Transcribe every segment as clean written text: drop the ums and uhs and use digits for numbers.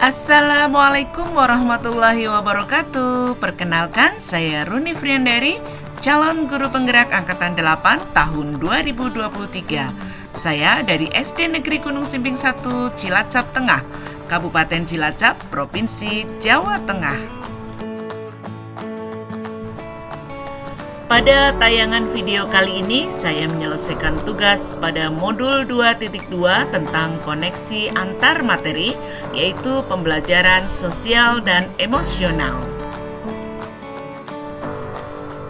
Assalamualaikum warahmatullahi wabarakatuh. Perkenalkan, saya Runi Friandari, calon guru penggerak angkatan 8 tahun 2023. Saya dari SD Negeri Gunung Simping 1, Cilacap Tengah, Kabupaten Cilacap, Provinsi Jawa Tengah. Pada tayangan video kali ini, saya menyelesaikan tugas pada modul 2.2 tentang koneksi antar materi, yaitu pembelajaran sosial dan emosional.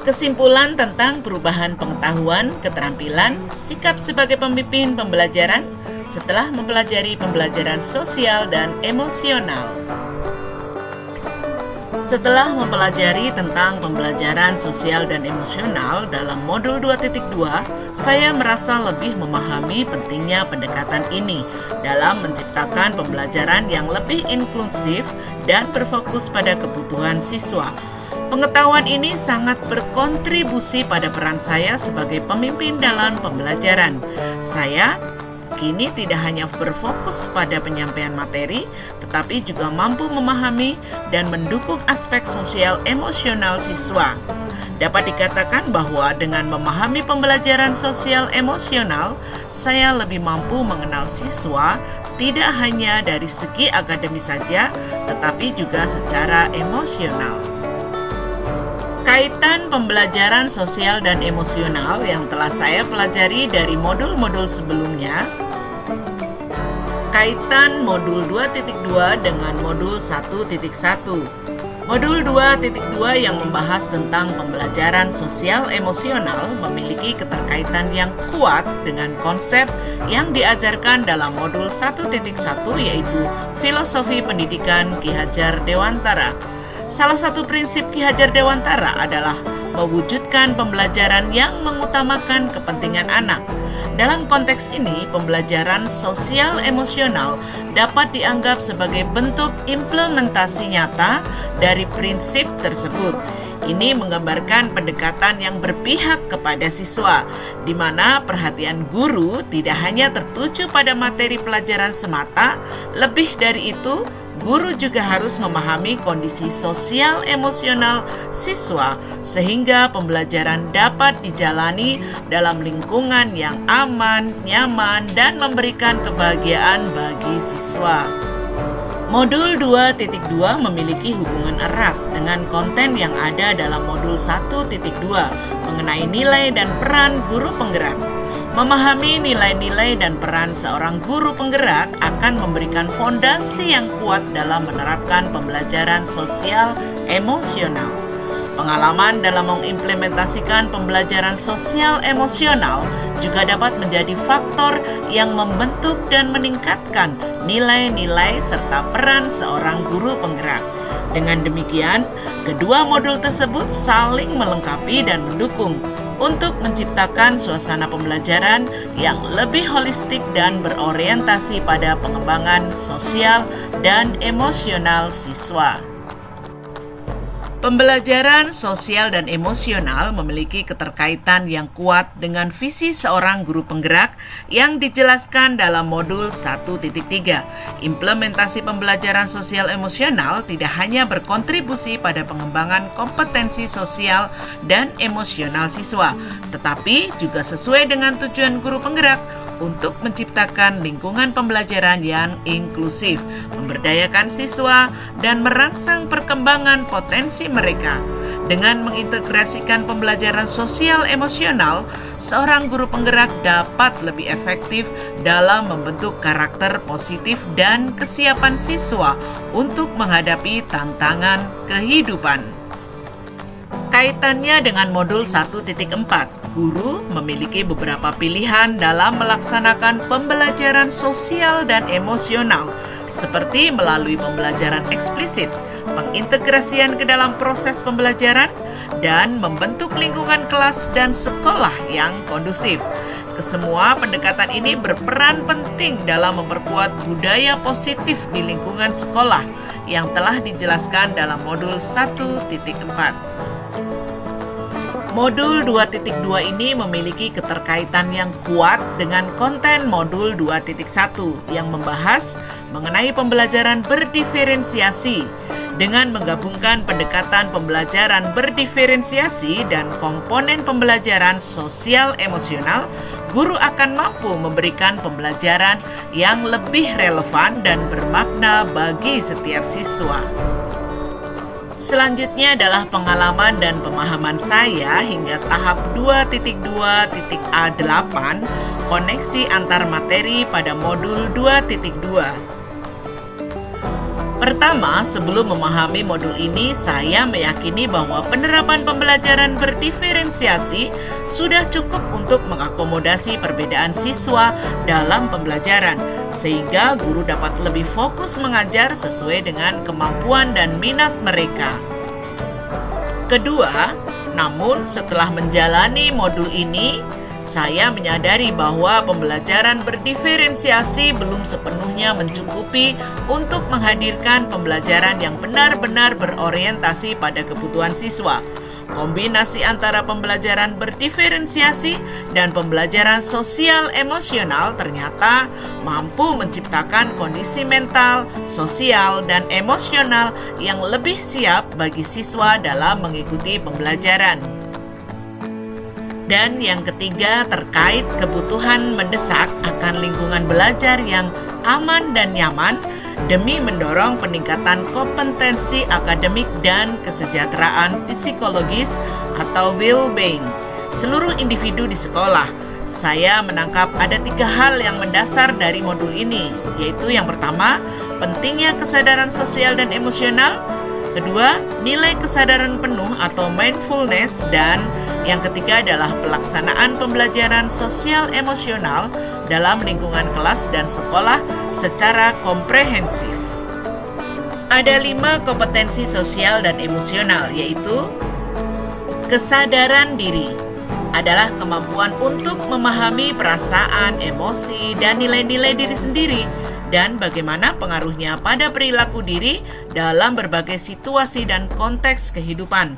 Kesimpulan tentang perubahan pengetahuan, keterampilan, sikap sebagai pemimpin pembelajaran setelah mempelajari pembelajaran sosial dan emosional. Setelah mempelajari tentang pembelajaran sosial dan emosional dalam modul 2.2, saya merasa lebih memahami pentingnya pendekatan ini dalam menciptakan pembelajaran yang lebih inklusif dan berfokus pada kebutuhan siswa. Pengetahuan ini sangat berkontribusi pada peran saya sebagai pemimpin dalam pembelajaran. Saya kini tidak hanya berfokus pada penyampaian materi, tetapi juga mampu memahami dan mendukung aspek sosial emosional siswa. Dapat dikatakan bahwa dengan memahami pembelajaran sosial emosional, saya lebih mampu mengenal siswa tidak hanya dari segi akademis saja, tetapi juga secara emosional. Kaitan pembelajaran sosial dan emosional yang telah saya pelajari dari modul-modul sebelumnya. Kaitan modul 2.2 dengan modul 1.1. Modul 2.2 yang membahas tentang pembelajaran sosial emosional memiliki keterkaitan yang kuat dengan konsep yang diajarkan dalam modul 1.1, yaitu filosofi pendidikan Ki Hajar Dewantara. Salah satu prinsip Ki Hajar Dewantara adalah mewujudkan pembelajaran yang mengutamakan kepentingan anak. Dalam konteks ini, pembelajaran sosial emosional dapat dianggap sebagai bentuk implementasi nyata dari prinsip tersebut. Ini menggambarkan pendekatan yang berpihak kepada siswa, di mana perhatian guru tidak hanya tertuju pada materi pelajaran semata, lebih dari itu, guru juga harus memahami kondisi sosial emosional siswa sehingga pembelajaran dapat dijalani dalam lingkungan yang aman, nyaman, dan memberikan kebahagiaan bagi siswa. Modul 2.2 memiliki hubungan erat dengan konten yang ada dalam modul 1.2 mengenai nilai dan peran guru penggerak. Memahami nilai-nilai dan peran seorang guru penggerak akan memberikan fondasi yang kuat dalam menerapkan pembelajaran sosial emosional. Pengalaman dalam mengimplementasikan pembelajaran sosial emosional juga dapat menjadi faktor yang membentuk dan meningkatkan nilai-nilai serta peran seorang guru penggerak. Dengan demikian, kedua modul tersebut saling melengkapi dan mendukung untuk menciptakan suasana pembelajaran yang lebih holistik dan berorientasi pada pengembangan sosial dan emosional siswa. Pembelajaran sosial dan emosional memiliki keterkaitan yang kuat dengan visi seorang guru penggerak yang dijelaskan dalam modul 1.3. Implementasi pembelajaran sosial emosional tidak hanya berkontribusi pada pengembangan kompetensi sosial dan emosional siswa, tetapi juga sesuai dengan tujuan guru penggerak untuk menciptakan lingkungan pembelajaran yang inklusif, memberdayakan siswa, dan merangsang perkembangan potensi mereka. Dengan mengintegrasikan pembelajaran sosial emosional, seorang guru penggerak dapat lebih efektif dalam membentuk karakter positif dan kesiapan siswa untuk menghadapi tantangan kehidupan. Kaitannya dengan modul 1.4, guru memiliki beberapa pilihan dalam melaksanakan pembelajaran sosial dan emosional, seperti melalui pembelajaran eksplisit, pengintegrasian ke dalam proses pembelajaran, dan membentuk lingkungan kelas dan sekolah yang kondusif. Kesemua pendekatan ini berperan penting dalam memperkuat budaya positif di lingkungan sekolah yang telah dijelaskan dalam modul 1.4. Modul 2.2 ini memiliki keterkaitan yang kuat dengan konten modul 2.1 yang membahas mengenai pembelajaran berdiferensiasi. Dengan menggabungkan pendekatan pembelajaran berdiferensiasi dan komponen pembelajaran sosial emosional, guru akan mampu memberikan pembelajaran yang lebih relevan dan bermakna bagi setiap siswa. Selanjutnya adalah pengalaman dan pemahaman saya hingga tahap 2.2.A8, koneksi antar materi pada modul 2.2. Pertama, sebelum memahami modul ini, saya meyakini bahwa penerapan pembelajaran berdiferensiasi sudah cukup untuk mengakomodasi perbedaan siswa dalam pembelajaran, sehingga guru dapat lebih fokus mengajar sesuai dengan kemampuan dan minat mereka. Kedua, namun setelah menjalani modul ini, saya menyadari bahwa pembelajaran berdiferensiasi belum sepenuhnya mencukupi untuk menghadirkan pembelajaran yang benar-benar berorientasi pada kebutuhan siswa. Kombinasi antara pembelajaran berdiferensiasi dan pembelajaran sosial emosional ternyata mampu menciptakan kondisi mental, sosial, dan emosional yang lebih siap bagi siswa dalam mengikuti pembelajaran. Dan yang ketiga, terkait kebutuhan mendesak akan lingkungan belajar yang aman dan nyaman demi mendorong peningkatan kompetensi akademik dan kesejahteraan psikologis atau well-being seluruh individu di sekolah. Saya menangkap ada 3 hal yang mendasar dari modul ini, yaitu yang pertama, pentingnya kesadaran sosial dan emosional. Kedua, nilai kesadaran penuh atau mindfulness. Dan yang ketiga adalah pelaksanaan pembelajaran sosial emosional dalam lingkungan kelas dan sekolah secara komprehensif. Ada 5 kompetensi sosial dan emosional, yaitu kesadaran diri adalah kemampuan untuk memahami perasaan, emosi, dan nilai-nilai diri sendiri dan bagaimana pengaruhnya pada perilaku diri dalam berbagai situasi dan konteks kehidupan.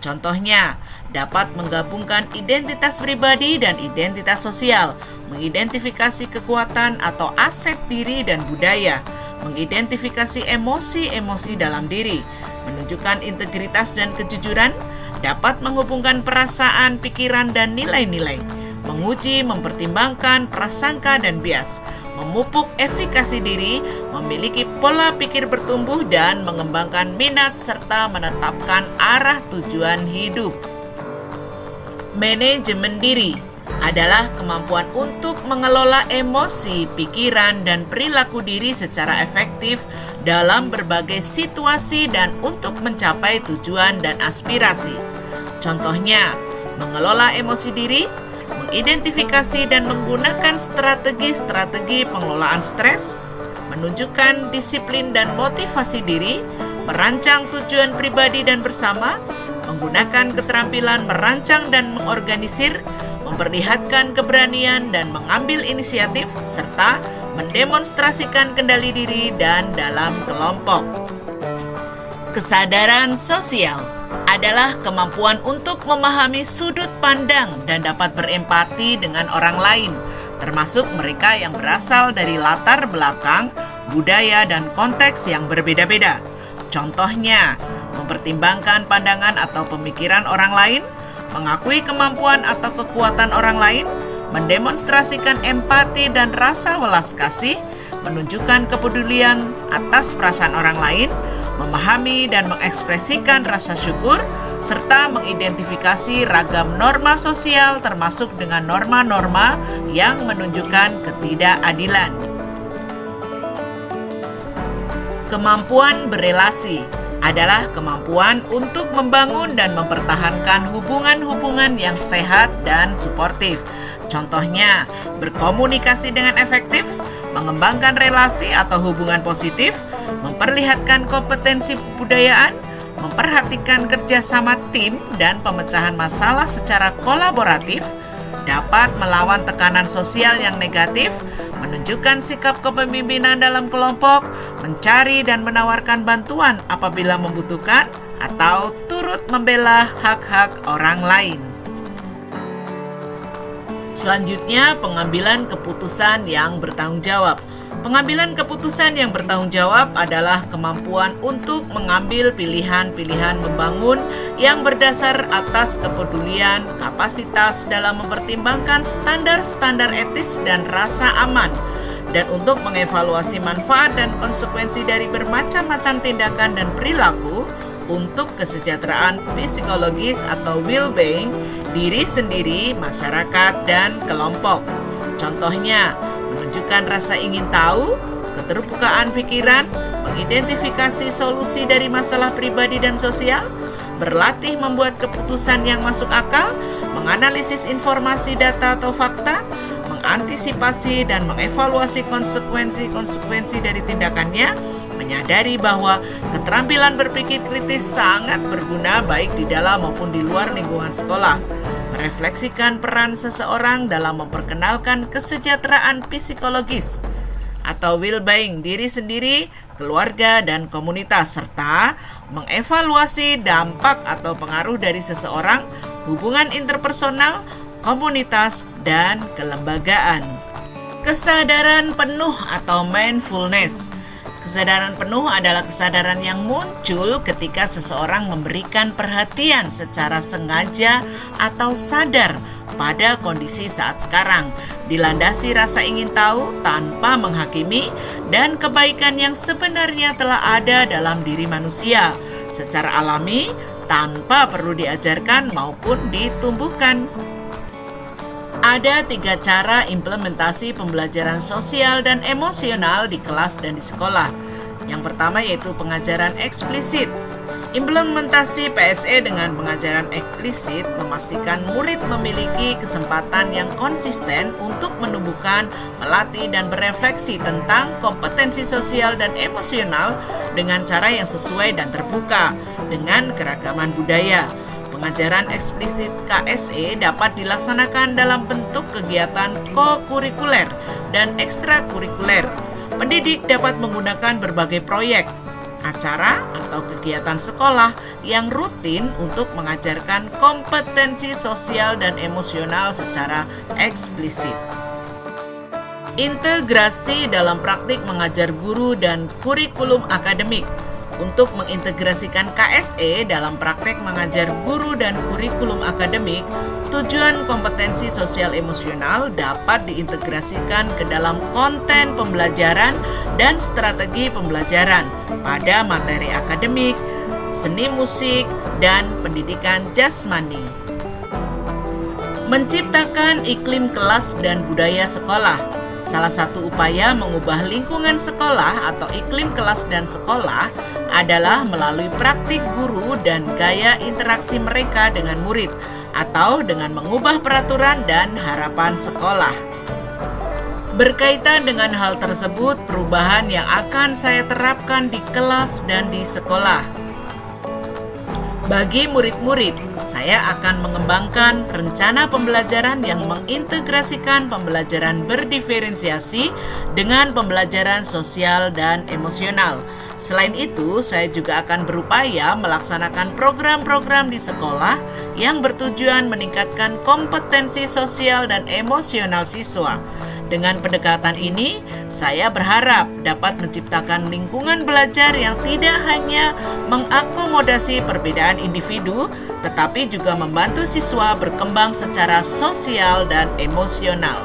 Contohnya, dapat menggabungkan identitas pribadi dan identitas sosial, mengidentifikasi kekuatan atau aset diri dan budaya, mengidentifikasi emosi-emosi dalam diri, menunjukkan integritas dan kejujuran, dapat menghubungkan perasaan, pikiran, dan nilai-nilai, menguji, mempertimbangkan prasangka dan bias, memupuk efikasi diri, memiliki pola pikir bertumbuh, dan mengembangkan minat serta menetapkan arah tujuan hidup. Manajemen diri adalah kemampuan untuk mengelola emosi, pikiran, dan perilaku diri secara efektif dalam berbagai situasi dan untuk mencapai tujuan dan aspirasi. Contohnya, mengelola emosi diri, mengidentifikasi dan menggunakan strategi-strategi pengelolaan stres, menunjukkan disiplin dan motivasi diri, merancang tujuan pribadi dan bersama, menggunakan keterampilan merancang dan mengorganisir, memperlihatkan keberanian dan mengambil inisiatif, serta mendemonstrasikan kendali diri dan dalam kelompok. Kesadaran sosial adalah kemampuan untuk memahami sudut pandang dan dapat berempati dengan orang lain, termasuk mereka yang berasal dari latar belakang, budaya, dan konteks yang berbeda-beda. Contohnya, mempertimbangkan pandangan atau pemikiran orang lain, mengakui kemampuan atau kekuatan orang lain, mendemonstrasikan empati dan rasa welas kasih, menunjukkan kepedulian atas perasaan orang lain, memahami dan mengekspresikan rasa syukur, serta mengidentifikasi ragam norma sosial termasuk dengan norma-norma yang menunjukkan ketidakadilan. Kemampuan berelasi adalah kemampuan untuk membangun dan mempertahankan hubungan-hubungan yang sehat dan suportif. Contohnya, berkomunikasi dengan efektif, mengembangkan relasi atau hubungan positif, memperlihatkan kompetensi kebudayaan, memperhatikan kerjasama tim dan pemecahan masalah secara kolaboratif, dapat melawan tekanan sosial yang negatif, menunjukkan sikap kepemimpinan dalam kelompok, mencari dan menawarkan bantuan apabila membutuhkan, atau turut membela hak-hak orang lain. Selanjutnya, pengambilan keputusan yang bertanggung jawab. Pengambilan keputusan yang bertanggung jawab adalah kemampuan untuk mengambil pilihan-pilihan membangun yang berdasar atas kepedulian, kapasitas dalam mempertimbangkan standar-standar etis dan rasa aman, dan untuk mengevaluasi manfaat dan konsekuensi dari bermacam-macam tindakan dan perilaku untuk kesejahteraan psikologis atau well-being diri sendiri, masyarakat, dan kelompok. Contohnya, menunjukkan rasa ingin tahu, keterbukaan pikiran, mengidentifikasi solusi dari masalah pribadi dan sosial, berlatih membuat keputusan yang masuk akal, menganalisis informasi data atau fakta, mengantisipasi dan mengevaluasi konsekuensi-konsekuensi dari tindakannya, menyadari bahwa keterampilan berpikir kritis sangat berguna baik di dalam maupun di luar lingkungan sekolah, merefleksikan peran seseorang dalam memperkenalkan kesejahteraan psikologis atau well-being diri sendiri, keluarga, dan komunitas, serta mengevaluasi dampak atau pengaruh dari seseorang, hubungan interpersonal, komunitas, dan kelembagaan. Kesadaran penuh atau mindfulness. Kesadaran penuh adalah kesadaran yang muncul ketika seseorang memberikan perhatian secara sengaja atau sadar pada kondisi saat sekarang, dilandasi rasa ingin tahu tanpa menghakimi, dan kebaikan yang sebenarnya telah ada dalam diri manusia secara alami tanpa perlu diajarkan maupun ditumbuhkan. Ada 3 cara implementasi pembelajaran sosial dan emosional di kelas dan di sekolah. Yang pertama yaitu pengajaran eksplisit. Implementasi PSE dengan pengajaran eksplisit memastikan murid memiliki kesempatan yang konsisten untuk menumbuhkan, melatih, dan berefleksi tentang kompetensi sosial dan emosional dengan cara yang sesuai dan terbuka dengan keragaman budaya. Pengajaran eksplisit KSE dapat dilaksanakan dalam bentuk kegiatan ko-kurikuler dan ekstrakurikuler. Pendidik dapat menggunakan berbagai proyek, acara, atau kegiatan sekolah yang rutin untuk mengajarkan kompetensi sosial dan emosional secara eksplisit. Integrasi dalam praktik mengajar guru dan kurikulum akademik. Untuk mengintegrasikan KSE dalam praktek mengajar guru dan kurikulum akademik, tujuan kompetensi sosial emosional dapat diintegrasikan ke dalam konten pembelajaran dan strategi pembelajaran pada materi akademik, seni musik, dan pendidikan jasmani. Menciptakan iklim kelas dan budaya sekolah. Salah satu upaya mengubah lingkungan sekolah atau iklim kelas dan sekolah adalah melalui praktik guru dan gaya interaksi mereka dengan murid, atau dengan mengubah peraturan dan harapan sekolah. Berkaitan dengan hal tersebut, perubahan yang akan saya terapkan di kelas dan di sekolah. Bagi murid-murid, saya akan mengembangkan rencana pembelajaran yang mengintegrasikan pembelajaran berdiferensiasi dengan pembelajaran sosial dan emosional. Selain itu, saya juga akan berupaya melaksanakan program-program di sekolah yang bertujuan meningkatkan kompetensi sosial dan emosional siswa. Dengan pendekatan ini, saya berharap dapat menciptakan lingkungan belajar yang tidak hanya mengakomodasi perbedaan individu, tetapi juga membantu siswa berkembang secara sosial dan emosional.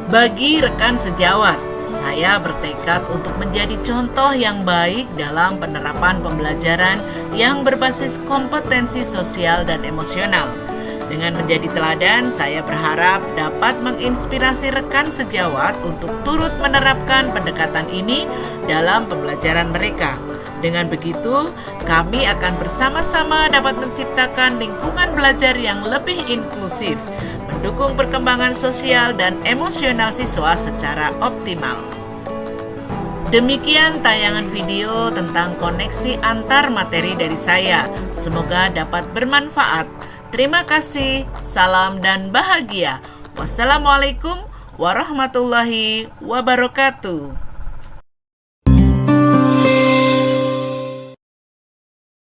Bagi rekan sejawat, saya bertekad untuk menjadi contoh yang baik dalam penerapan pembelajaran yang berbasis kompetensi sosial dan emosional. Dengan menjadi teladan, saya berharap dapat menginspirasi rekan sejawat untuk turut menerapkan pendekatan ini dalam pembelajaran mereka. Dengan begitu, kami akan bersama-sama dapat menciptakan lingkungan belajar yang lebih inklusif, mendukung perkembangan sosial dan emosional siswa secara optimal. Demikian tayangan video tentang koneksi antar materi dari saya. Semoga dapat bermanfaat. Terima kasih, salam dan bahagia. Wassalamualaikum warahmatullahi wabarakatuh.